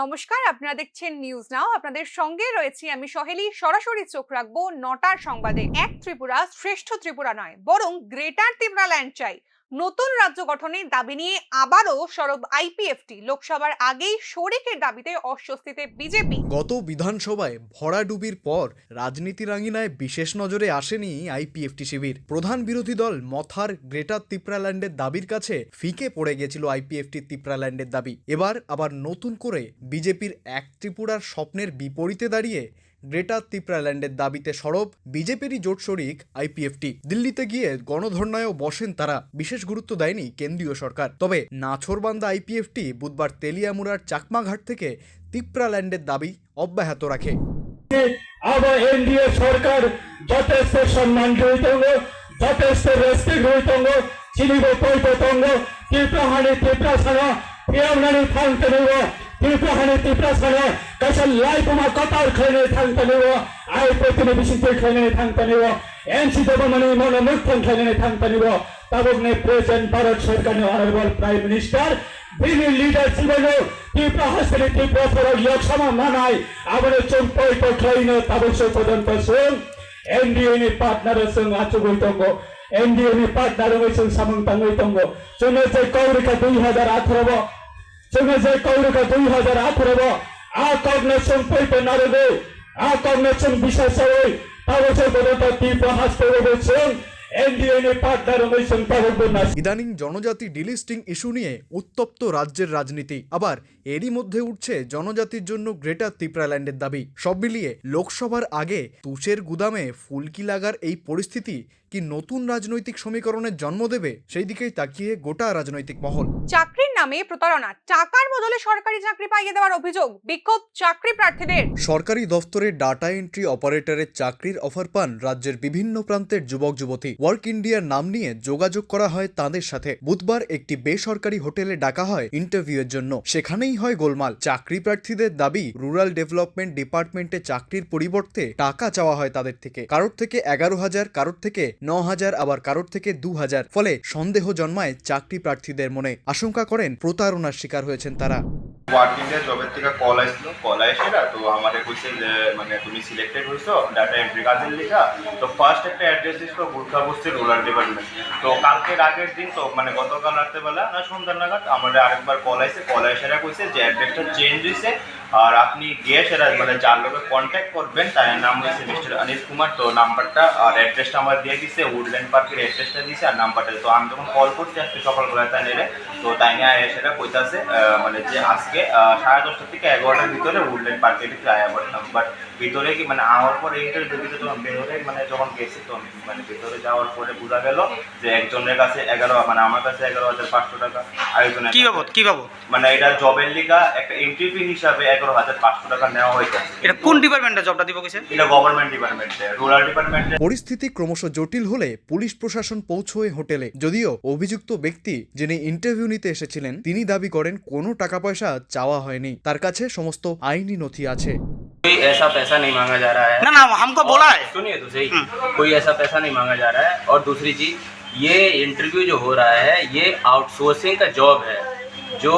নমস্কার, আপনারা দেখছেন নিউজ নাও। আপনাদের সঙ্গে রয়েছি আমি সহেলি। সরাসরি চোখ রাখবো 9টার সংবাদে। এক ত্রিপুরা শ্রেষ্ঠ ত্রিপুরা নয়, বরং গ্রেটার ত্রিপুরা ল্যান্ড চাই। নতুন রাজ্য গঠনের দাবি নিয়ে আবারও সরব আইপিএফটি। লোকসভার আগেই শরিকের দাবিতে অস্বস্তিতে বিজেপি। গত বিধানসভায় ভরাডুবির পর রাজনীতির আঙিনায় বিশেষ নজরে আসেনি আইপিএফটি শিবির। প্রধান বিরোধী দল মথার গ্রেটার ত্রিপুরাল্যান্ডের দাবির কাছে ফিকে পড়ে গেছিল আইপিএফটি ত্রিপুরাল্যান্ডের দাবি। এবার আবার নতুন করে বিজেপির এক ত্রিপুরার স্বপ্নের বিপরীতে দাঁড়িয়ে গ্রেটার ত্রিপুরাল্যান্ডের দাবিতে সরব বিজেপিরই জোট শরিক আইপিএফটি। দিল্লিতে গিয়ে গণধর্নায়ও বসেন তারা। বিশেষ গুরুত্ব দেয়নি কেন্দ্রীয় সরকার। তবে নাছোড়বান্দা আইপিএফটি বুধবার তেলিয়ামুড়ার চাকমাঘাট থেকে ত্রিপুরাল্যান্ডের দাবি অব্যাহত রাখে। আবার এনডিএ সরকার যথেষ্ট সম্মান রইতঙ্গ, যথেষ্ট রেসপেক্ট রইতঙ্গ, চিনিব পৈতঙ্গ, ত্রিপুরাহানি ত্রিপুরাসানা, প্রিয়মনানি থাকতে নেব, ত্রিপুরাহানি ত্রিপুরাসানা, কাছে লাইকুমা কতার খেলে থাকতে নেব, আই প্রতিনিধিত্ব খেলে থাকতে নেব, এনসি দেবমণি মনোমুগ্ধন খেলে থাকতে নেব। তবনে প্রেসিডেন্ট ভারত সরকার অনারেবল প্রাইম মিনিস্টার বিনি লিডার জীবন ত্রিপুরা হস্তনি ত্রিপুরা সর লোকসভা মানায় আমাদের চম্পই তো খেইন তাবস পর্যন্ত সং এনডিএ পার্টনার সং আচু গইতঙ্গ, এনডিএ পার্টনার সং সামংতাং গইতঙ্গ। जोंनो जे कौरिका 2018 जोंनो जे कौरिका 2018 आ कॉग्निशन पइते नारदे आ कॉग्निशन विशेष होय ताबस पर्यন্ত ত্রিপুরা হস্তনি সং ইদানিং জনজাতি ডিলিস্টিং ইস্যু নিয়ে উত্তপ্ত রাজ্যের রাজনীতি। আবার এরই মধ্যে উঠছে জনজাতির জন্য গ্রেটার ত্রিপুরাল্যান্ডের দাবি। সব মিলিয়ে লোকসভার আগে তুষের গুদামে ফুলকি লাগার এই পরিস্থিতি কি নতুন রাজনৈতিক সমীকরণের জন্ম দেবে, সেই দিকেই তাকিয়ে গোটা রাজনৈতিক মহল। চাকরির নামে প্রতারণা, টাকার বদলে সরকারি চাকরি পাইয়ে দেওয়ার অভিযোগ। বিক্ষোভ চাকরি প্রার্থীদের। সরকারি দফতরে ডাটা এন্ট্রি অপারেটরের চাকরির অফার পান রাজ্যের বিভিন্ন প্রান্তের যুবক যুবতী। ওয়ার্ক ইন্ডিয়ার নাম নিয়ে যোগাযোগ করা হয় তাদের সাথে। বুধবার একটি বেসরকারি হোটেলে ডাকা হয় ইন্টারভিউয়ের জন্য। সেখানেই হয় গোলমাল। চাকরি প্রার্থীদের দাবি, রুরাল ডেভেলপমেন্ট ডিপার্টমেন্টে চাকরির পরিবর্তে টাকা চাওয়া হয় তাদের থেকে। কারোর থেকে 11,000, কারোর থেকে 9,000, আবার কারোর থেকে 2,000। ফলে সন্দেহ জন্মায় চাকরি প্রার্থীদের মনে। আশঙ্কা করেন প্রতারণার শিকার হয়েছেন তারা। ওয়ার্ক ইন্ডিয়া জবের থেকে কল আসলো, কল আসে না তো আমাদের কইছে যে মানে তুমি সিলেক্টেড হইছো ডাটা এন্ট্রি কাজের লিখা। তো ফার্স্ট একটা অ্যাড্রেস দিছিল গুরখা বস্তি রুরাল ডিপার্টমেন্ট। তো কালকের আগের দিন তো মানে গতকাল রাত্রেবেলা না সন্ধ্যা নাগাদ আমাদের আরেকবার কল আসে। কল এসে কইছে যে অ্যাড্রেসটা চেঞ্জ হয়েছে আর আপনি গিয়ে সেটা মানে যার লোকে কন্ট্যাক্ট করবেন তার নাম হয়েছে মিস্টার অনিল কুমার। তো নাম্বারটা আর অ্যাড্রেসটা আমার দিয়ে দিছে, উডল্যান্ড পার্কের অ্যাড্রেসটা দিছে আর নাম্বারটা। তো আমি যখন কল করছি আজকে সকালবেলা তাই নেলে তো তাই নিয়ে সেটা কইতাছে মানে যে আজকে 10:30 থেকে 11টার ভিতরে উডল্যান্ড পার্কে আয়া পড়তাম। বাট ভিতরে কি মানে আওয়ার পরে ইন্টারভিউ দিতে তখন বেরোলে মানে যখন গেছি তো মানে ভিতরে যাওয়ার পরে বোঝা গেল যে একজনের কাছে 11 মানে আমার কাছে 11,500 টাকা, আরেকজনের কি বাবদ মানে এটা জবের লিগা একটা এন্ট্রি ফি হিসাবে 11,500 টাকা নেওয়া হয়েছে। এটা কোন ডিপার্টমেন্টে জবটা দিব কইছে? এটা গভর্নমেন্ট ডিপার্টমেন্টে, রুরাল ডিপার্টমেন্টে। পরিস্থিতি ক্রমশ জটিল হলে পুলিশ প্রশাসন পৌঁছয় হোটেলে। যদিও অভিযুক্ত ব্যক্তি যিনি ইন্টারভিউ নিতে এসেছিলেন তিনি দাবি করেন কোনো টাকা পয়সা চাওয়া হয়নি, তার কাছে সমস্ত আইনি নথি আছে। कोई ऐसा पैसा नहीं मांगा जा रहा है ना हमको बोला है। सुनिए तो सही, कोई ऐसा पैसा नहीं मांगा जा रहा है। और दूसरी चीज, ये इंटरव्यू जो हो रहा है ये आउटसोर्सिंग का जॉब है जो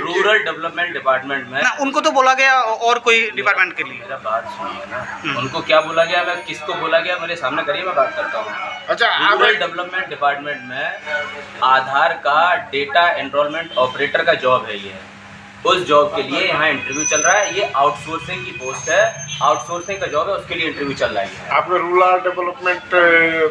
रूरल डेवलपमेंट डिपार्टमेंट में ना उनको तो बोला गया और कोई डिपार्टमेंट के लिए। मेरा बात सुनिए ना, उनको क्या बोला गया, मैं किसको बोला गया मेरे सामने करिए, मैं बात करता हूँ। अच्छा, रूरल डेवलपमेंट डिपार्टमेंट में आधार का डेटा एनरोलमेंट ऑपरेटर का जॉब है ये। उस जॉब के लिए यहाँ इंटरव्यू चल रहा है। ये आउटसोर्सिंग की पोस्ट है, आउटसोर्सिंग का जॉब है, उसके लिए इंटरव्यू चल रहा है। आपने रूरल डेवलपमेंट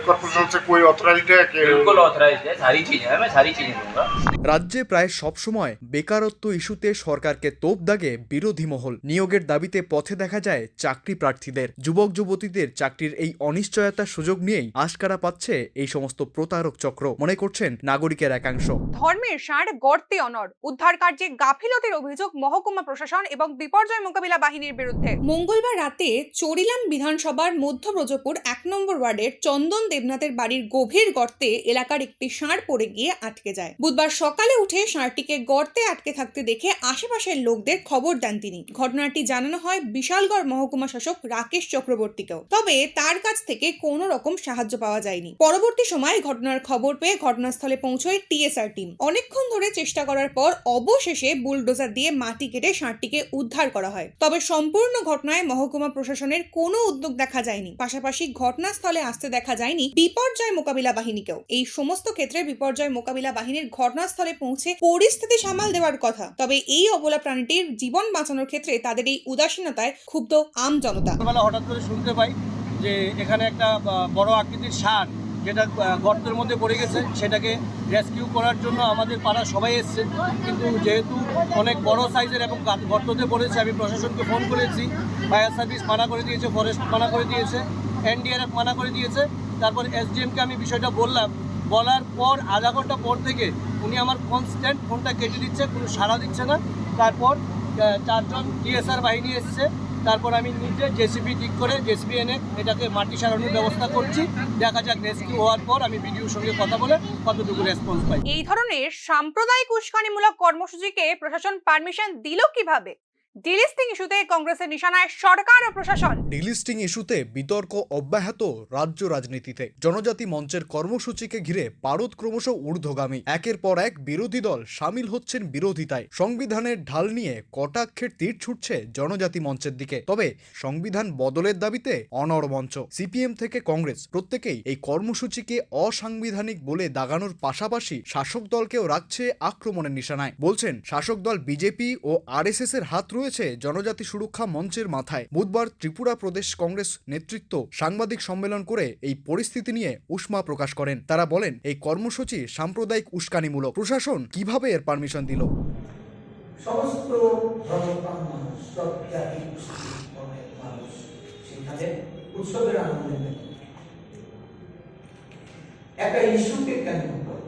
कॉर्पोरेशन से कोई ऑथराइज्ड है कि? बिल्कुल ऑथराइज्ड है, सारी चीजें हैं, मैं सारी चीजें दूंगा। রাজ্যে প্রায় সব সময় বেকারত্ব ইস্যুতে সরকারকে তোপ দাগে বিরোধী মহল। নিয়োগের দাবিতে পথে দেখা যায় চাকরি প্রার্থীদের। যুবক যুবতীদের চাকরির এই অনিশ্চয়তার সুযোগ নিয়েই আশকারা পাচ্ছে এই সমস্ত প্রতারক চক্র, মনে করছেন নাগরিকের একাংশ। ধর্মের ষাঁড় গর্তে অনড়, উদ্ধার কার্যে গাফিলতির অভিযোগ মহকুমা প্রশাসন এবং বিপর্যয় মোকাবিলা বাহিনীর বিরুদ্ধে। মঙ্গলবার রাতে চরিলাম বিধানসভার মধ্য ব্রজপুর 1 নম্বর ওয়ার্ডের চন্দন দেবনাথের বাড়ির গভীর গর্তে এলাকার একটি ষাঁড় পড়ে গিয়ে আটকে যায়। বুধবার সকালে উঠে ষাঁড়টিকে গর্তে আটকে থাকতে দেখে আশেপাশের লোকদের খবর দেন তিনি। ঘটনাটি জানানো হয় বিশালগড় মহকুমা শাসক রাকেশ চক্রবর্তীকেও, তবে তার কাছ থেকে কোনো রকম সাহায্য পাওয়া যায়নি। পরবর্তী সময় ঘটনার খবর পেয়ে ঘটনাস্থলে পৌঁছয় টিএসআর টিম। অনেকক্ষণ ধরে চেষ্টা করার পর অবশেষে বুলডোজার বুলডোজার দিয়ে মাটি কেটে ষাঁড়টিকে উদ্ধার করা হয়। তবে সম্পূর্ণ ঘটনায় মহকুমা প্রশাসনের কোনো উদ্যোগ দেখা যায়নি। পাশাপাশি ঘটনাস্থলে আসতে দেখা যায়নি বিপর্যয় মোকাবিলা বাহিনীকেও। এই সমস্ত ক্ষেত্রে বিপর্যয় মোকাবিলা বাহিনীর ঘটনাস্থলে পৌঁছে পরিস্থিতি সামাল দেওয়ার কথা। তবে এই অবলা প্রাণীটির জীবন বাঁচানোর ক্ষেত্রে তাদের এই উদাসীনতায় ক্ষুব্ধ আম জনতা। সকালবেলা হঠাৎ করে শুনতে পাই যে এখানে একটা বড় আকৃতির ষাঁড় যেটা গর্তের মধ্যে পড়ে গেছে, সেটাকে রেস্কিউ করার জন্য আমাদের পাড়ার সবাই এসছে। কিন্তু যেহেতু অনেক বড় সাইজের এবং গর্ততে পড়েছে, আমি প্রশাসনকে ফোন করেছি, ফায়ার সার্ভিস মানা করে দিয়েছে, ফরেস্ট মানা করে দিয়েছে, NDRF মানা করে দিয়েছে। তারপর SDMকে আমি বিষয়টা বলার পর আধা ঘন্টা পর থেকে উনি আমার কনস্ট্যান্ট ফোনটা কেটে দিচ্ছে, কোনো সাড়া দিচ্ছে না। তারপর 4 জন TSR বাহিনী এসছে। তারপর আমি নিজে JCB ঠিক করে JCB এনে এটাকে মাটি সারানোর ব্যবস্থা করছি। দেখা যাক রেস্কিউ হওয়ার পর আমি ভিডিওর সঙ্গে কথা বলে কতটুকু রেসপন্স পাই। এই ধরনের সাম্প্রদায়িক উস্কানিমূলক কর্মসূচিকে প্রশাসন পারমিশন দিল কিভাবে? ডিলিস্টিং ইস্যুতে কংগ্রেসের নিশানায় সরকার ও প্রশাসন। ডিলিস্টিং ইস্যুতে বিতর্ক অব্যাহত রাজ্য রাজনীতিতে। জনজাতি মঞ্চের কর্মসূচিকে ঘিরে পারদ ক্রমশ ঊর্ধ্বগামী। একের পর এক বিরোধী দল সামিল হচ্ছেন বিরোধিতায়। সংবিধানের ঢাল নিয়ে কটাক্ষের তীর ছুটছে জনজাতি মঞ্চের দিকে। তবে সংবিধান বদলের দাবিতে অনড় মঞ্চ। CPM থেকে কংগ্রেস প্রত্যেকেই এই কর্মসূচিকে অসাংবিধানিক বলে দাগানোর পাশাপাশি শাসক দলকেও রাখছে আক্রমণের নিশানায়। বলছেন শাসক দল বিজেপি ও RSS এর হাত রয়েছে জনজাতি সুরক্ষা মঞ্চের মাথায়। বুধবার ত্রিপুরা প্রদেশ কংগ্রেস নেতৃত্ব সাংবাদিক সম্মেলন করে এই পরিস্থিতি নিয়ে উষ্মা প্রকাশ করেন। তারা বলেন এই কর্মসূচি সাম্প্রদায়িক উস্কানিমূলক। প্রশাসন কিভাবে এর পারমিশন দিল? সমস্ত ধর্মপ্রাণ মানুষ, সব জাতি ধর্মের মানুষ সেখানে উৎসবের আনন্দে মেতে একটা ইস্যুকে কেন্দ্র করে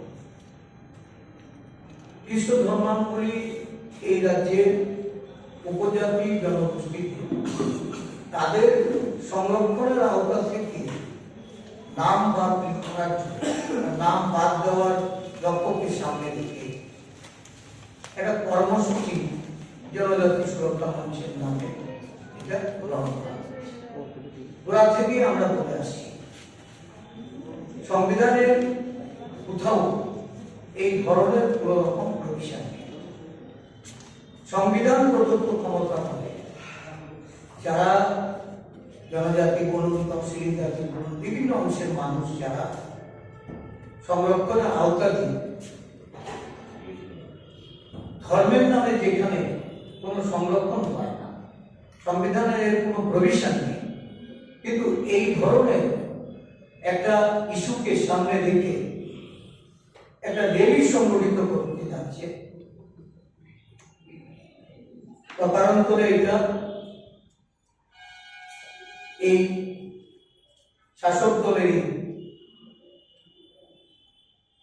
খ্রিস্ট ধর্মাবলম্বী এই রাজ্যের উপজাতি জনগোষ্ঠী তাদের সংরক্ষণের আওতা থেকে নাম বাদ করার জন্য, নাম বাদ দেওয়ার লক্ষ্যকে সামনে রেখে একটা কর্মসূচি জনজাতি সুরক্ষা মঞ্চের নামে এটা গ্রহণ করা হয়েছে। গোড়া থেকে আমরা বলে আসছি, সংবিধানের কোথাও এই ধরনের কোন রকম প্রভিশন নেই। সংবিধান প্রদত্ত ক্ষমতা হবে যারা জনজাতি বলুন, তফসিলি জাতি বলুন, বিভিন্ন অংশের মানুষ যারা সংরক্ষণের আওতাধীন, ধর্মের নামে যেখানে কোনো সংরক্ষণ হয় না, সংবিধানের এর কোনো প্রভিশন নেই, কিন্তু এই ধরনের একটা ইস্যুকে সামনে রেখে একটা র্যালি সংগঠিত করতে যাচ্ছে, কারণে এটা এই শাসক দলের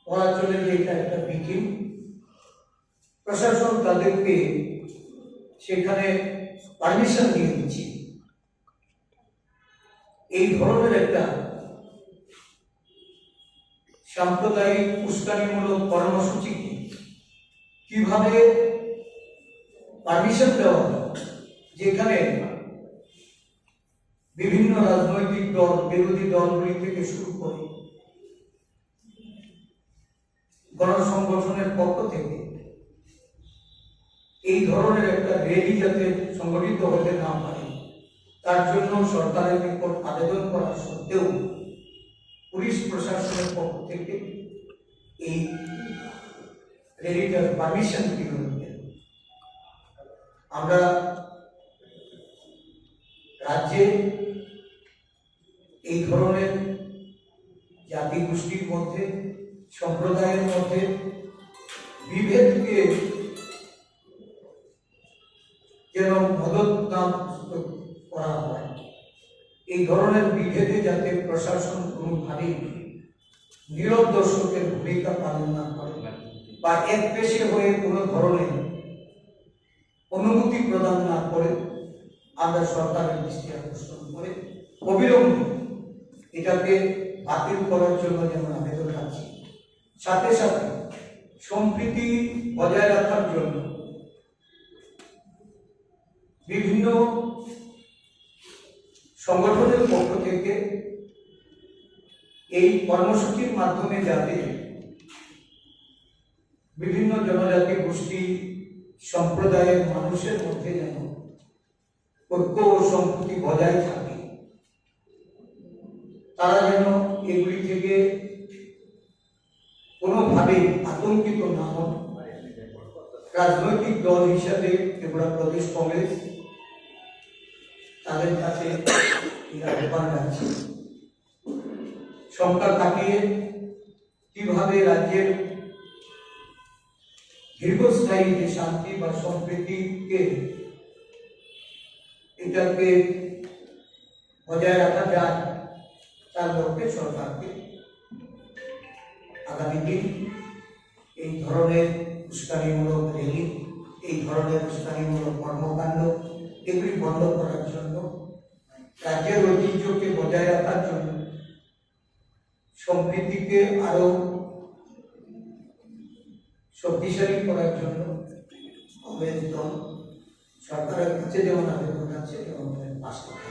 অঞ্চলের যে এটা একটা মিটিং, প্রশাসন তাদেরকে সেখানে পারমিশন দিয়ে দিচ্ছে। এই ধরনের একটা সাম্প্রদায়িক উস্কানিমূলক কর্মসূচিকে কিভাবে পারমিশন দেওয়া হয়, যেখানে বিভিন্ন রাজনৈতিক দল, বিরোধী দলগুলি থেকে শুরু করে গণসংগঠনের পক্ষ থেকে এই ধরনের একটা র্যালি যাতে সংগঠিত হতে না পারে তার জন্য সরকারের নিকট আবেদন করা সত্ত্বেও পুলিশ প্রশাসনের পক্ষ থেকে এই র্যালিটার পারমিশন দিল। আমরা রাজ্যে এই ধরনের জাতি গোষ্ঠীর মধ্যে, সম্প্রদায়ের মধ্যে বিভেদকে যেন মদত না করা হয়, এই ধরনের বিভেদে যাতে প্রশাসন কোনোভাবে নীরব দর্শকের ভূমিকা পালন না করে বা একপেশে হয়ে কোনো ধরনের অনুমতি প্রদান না করে, আমরা সরকারের দৃষ্টি আকর্ষণ করে অবিলম্বে এটাকে বাতিল করার জন্য যেমন আবেদন রাখছি, সাথে সাথে সম্প্রীতি বজায় রাখার জন্য বিভিন্ন সংগঠনের পক্ষ থেকে এই কর্মসূচির মাধ্যমে যাতে বিভিন্ন জনজাতি গোষ্ঠী সম্প্রদায়ের মানুষের মধ্যে যেন ঐক্য ও সম্প্রীতি বজায় থাকে, তারা যেন এগুলি থেকে কোনোভাবে আতঙ্কিত না হন। রাজনৈতিক দল হিসাবে ত্রিপুরা প্রদেশ কংগ্রেস তাদের কাছে আহ্বান রাখছে, সংখ্যা কাটিয়ে কিভাবে রাজ্যের দীর্ঘস্থায়ী যে শান্তি বা সম্প্রীতিকে এটাকে বজায় রাখা যায়, তার লক্ষ্যে সরকারকে আগামী দিন এই ধরনের উস্কানিমূলক র্যালি, এই ধরনের উস্কানিমূলক কর্মকাণ্ড এগুলি বন্ধ করার জন্য, রাজ্যের ঐতিহ্যকে বজায় রাখার জন্য, সম্প্রীতিকে আরো শক্তিশালী করার জন্য কংগ্রেস দল সরকারের কাছে যেমন আবেদন আছে এবং পাশ করা।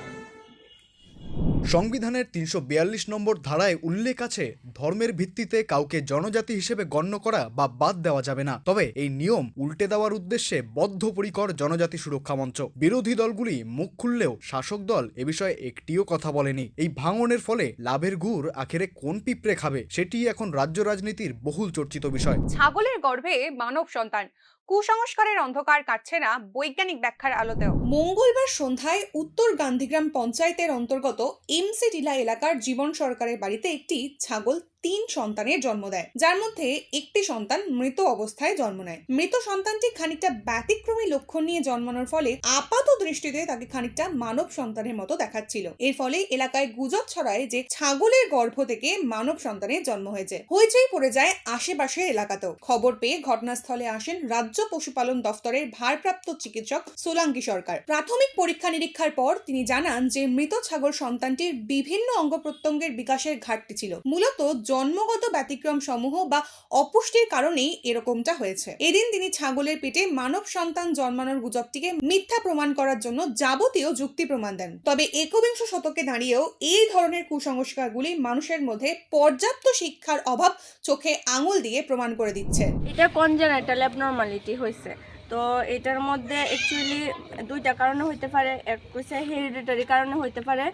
সংবিধানের ৩৪২ নম্বর ধারায় উল্লেখ আছে, ধর্মের ভিত্তিতে কাউকে জনজাতি হিসেবে গণ্য করা বা বাদ দেওয়া যাবে না। তবে এই নিয়ম উল্টে দেওয়ার উদ্দেশ্যে বদ্ধপরিকর জনজাতি সুরক্ষা মঞ্চ। বিরোধী দলগুলি মুখ খুললেও শাসক দল এ বিষয়ে একটিও কথা বলেনি। এই ভাঙনের ফলে লাভের গুড় আখেরে কোন পিঁপড়ে খাবে, সেটি এখন রাজ্য রাজনীতির বহুল চর্চিত বিষয়। ছাগলের গর্ভে মানব সন্তান, কুসংস্কারের অন্ধকার কাটছে না বৈজ্ঞানিক ব্যাখ্যার আলোতেও। মঙ্গলবার সন্ধ্যায় উত্তর গান্ধীগ্রাম পঞ্চায়েতের অন্তর্গত এমসি টিলা এলাকার জীবন সরকারের বাড়িতে একটি ছাগল ৩ সন্তানের জন্ম দেয়, যার মধ্যে একটি সন্তান মৃত অবস্থায় জন্ম নেয়। মৃত সন্তানটি খানিকটা ব্যতিক্রমী লক্ষণ নিয়ে জন্মানোর ফলে আপাত দৃষ্টিতে তাকে খানিকটা মানব সন্তানের মতো দেখাচ্ছিল। এর ফলে এলাকায় গুজব ছড়ায় যে ছাগলের গর্ভ থেকে মানব সন্তানের জন্ম হয়েছে। হইচই পড়ে যায় আশেপাশের এলাকাতেও। খবর পেয়ে ঘটনাস্থলে আসেন রাজ্য পশুপালন দফতরের ভারপ্রাপ্ত চিকিৎসক সোলাঙ্কি সরকার। প্রাথমিক পরীক্ষা নিরীক্ষার পর তিনি জানান যে মৃত ছাগল সন্তানটির বিভিন্ন অঙ্গ প্রত্যঙ্গের বিকাশের ঘাটতি ছিল, মূলত জন্মগত ব্যতিক্রম সমূহ বা অপুষ্টির কারণেই এরকমটা হয়েছে। এদিন তিনি ছাগলের পেটে মানব সন্তান জন্মানোর গুজবটিকে মিথ্যা প্রমাণ করার জন্য যাবতীয় যুক্তি প্রমাণ দেন। তবে একবিংশ শতকে দাঁড়িয়েও এই ধরনের কুসংস্কারগুলি মানুষের মধ্যে পর্যাপ্ত শিক্ষার অভাব চোখে আঙুল দিয়ে প্রমাণ করে দিচ্ছে। এটা কনজেনাইটাল অ্যাবনরমালিটি হয়েছে, তো এটার মধ্যে অ্যাকচুয়ালি 2টা কারণে হইতে পারে। এক হচ্ছে হেরিডিটারি কারণে হইতে পারে,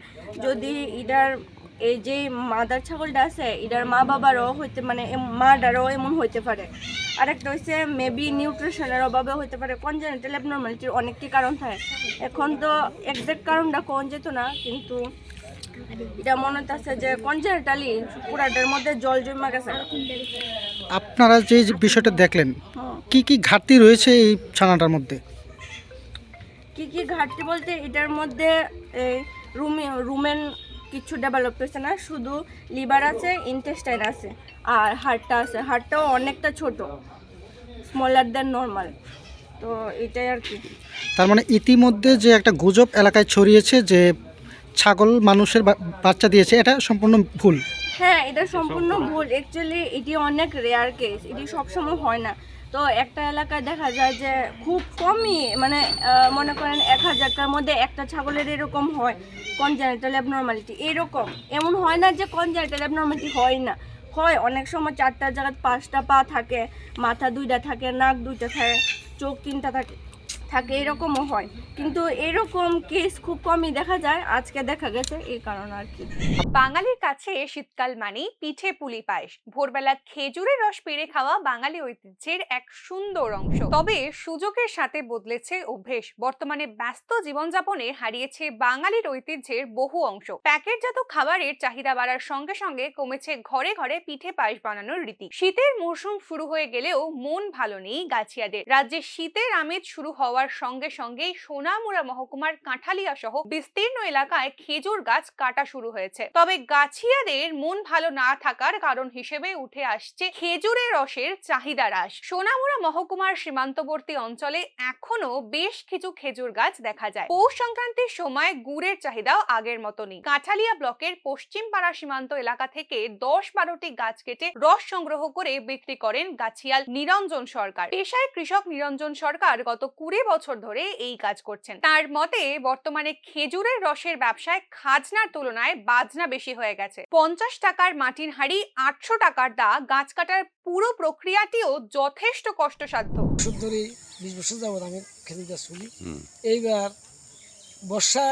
যদি এটার এই যে মাদার ছাগলটা আছে এটার মা বাবারও হইতে মানে মাটারও এমন হইতে পারে। আরেকটা হচ্ছে মেবি নিউট্রিশনের অভাবে হইতে পারে। কনজেনিটাল অ্যাবনরমালিটির অনেকটি কারণ থাকে, এখন তো এক্সাক্ট কারণটা কোন যেত না, কিন্তু এটা মনে আছে যে কনজেনিটালি পুরাটার মধ্যে জল জমা গেছে। আপনারা যে বিষয়টা দেখলেন, কি কি ঘাটতি রয়েছে এই ছানাটার মধ্যে? কি কি ঘাটতি বলতে এটার মধ্যে রুমেন কিছু ডেভেলপ হয়েছে না, শুধু লিভার আছে, ইন্টেস্টাইন আছে, আর হার্টটা আছে। হার্টটাও অনেকটা ছোট, স্মলার দেন নর্মাল। তো এটাই আর কি। তার মানে ইতিমধ্যে যে একটা গুজব এলাকায় ছড়িয়েছে যে ছাগল মানুষের বাচ্চা দিয়েছে, এটা সম্পূর্ণ ভুল। হ্যাঁ, এটা সম্পূর্ণ ভুল। অ্যাকচুয়ালি এটি অনেক রেয়ার কেস, এটি সবসময় হয় না। তো একটা এলাকায় দেখা যায় যে খুব কমই, মানে মনে করেন 1000টার মধ্যে একটা ছাগলের এরকম হয় কনজেনিটাল অ্যাবনরমালিটি। এরকম এমন হয় না যে কনজেনিটাল অ্যাবনরমালিটি হয় না, হয়। অনেক সময় 4টার জায়গায় 5টা পা থাকে, মাথা 2টা থাকে, নাক 2টা থাকে, চোখ 3টা থাকে, এরকমও হয়। কিন্তু এরকম কেস খুব কমই দেখা যায়, আজকে দেখা গেছে, এই কারণ আর কি। বাঙালির কাছে শীতকাল মানেই পিঠে পুলি পায়েস। ভোরবেলা খেজুরের রস পেড়ে খাওয়া বাঙালি ঐতিহ্যের এক সুন্দর অংশ। তবে সুযোগের সাথে বদলেছে অভ্যেস। বর্তমানে ব্যস্ত জীবনযাপনে হারিয়েছে বাঙালির ঐতিহ্যের বহু অংশ। প্যাকেটজাত খাবারের চাহিদা বাড়ার সঙ্গে সঙ্গে কমেছে ঘরে ঘরে পিঠে পায়েস বানানোর রীতি। শীতের মরশুম শুরু হয়ে গেলেও মন ভালো নেই গাছিয়াদের। রাজ্যে শীতের আমেজ শুরু হওয়ার সঙ্গে সঙ্গেই সোনামুড়া মহকুমার কাঁঠালিয়া সহ বিস্তীর্ণ এলাকায় খেজুর গাছ কাটা শুরু হয়েছে। তবে গাছিয়াদের মন ভালো না থাকার কারণ হিসেবে উঠে আসছে খেজুরের রসের চাহিদা হ্রাস। সোনামুড়া মহকুমার সীমান্তবর্তী অঞ্চলে এখনো বেশ কিছু খেজুর গাছ দেখা যায়। পৌষ সংক্রান্তির সময় গুড়ের চাহিদাও আগের মতো নেই। কাঁঠালিয়া ব্লকের পশ্চিম পাড়া সীমান্ত এলাকা থেকে 10-12টি গাছ কেটে রস সংগ্রহ করে বিক্রি করেন গাছিয়াল নিরঞ্জন সরকার। পেশায় কৃষক নিরঞ্জন সরকার গত 20 বছর ধরে এই কাজ করছেন। তার মতে বর্তমানে খেজুরের রসের ব্যবসায় খাজনার তুলনায় বাজনা বেশি হয়ে গেছে। 50 টাকার মাটির হাঁড়ি, 800 টাকার দা, গাছ কাটার পুরো প্রক্রিয়াটিও যথেষ্ট কষ্টসাধ্য। ধরে 20 বছর যাবত আমি খেজুর গাছ তুলি। এইবার বর্ষা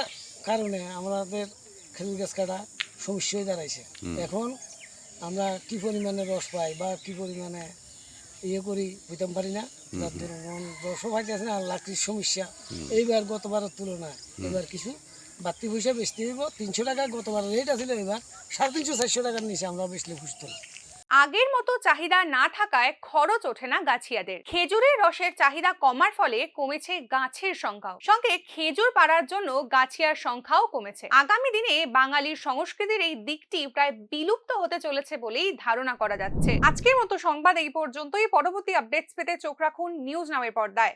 কারণে আমাদের খেজুর গাছ কাটা সমস্যা হয়ে দাঁড়াইছে। এখন আমরা কি পরিমাণে রস পাই বা কি পরিমাণে ইয়ে করি বুঝতে পারি না, যার ধরুন রসও পাইতেছে না, আর লাকড়ির সমস্যা। এইবার গতবারের তুলনায় এবার কিছু বাড়তি পয়সা বেচতে হইব। 300 টাকা গতবার রেট আছিল, এবার 350-400 টাকার নিচে আমরা বেচলে বুঝতে। আগের মতো চাহিদা না থাকায় খরচ ওঠে না গাছিয়াদের। খেজুরের রসের চাহিদা কমার ফলে কমেছে গাছের সংখ্যাও, সঙ্গে খেজুর পাড়ার জন্য গাছিয়ার সংখ্যাও কমেছে। আগামী দিনে বাঙালির সংস্কৃতির এই দিকটি প্রায় বিলুপ্ত হতে চলেছে বলেই ধারণা করা যাচ্ছে। আজকের মতো সংবাদ এই পর্যন্তই। পরবর্তী আপডেটস পেতে চোখ রাখুন নিউজ নামের পর্দায়।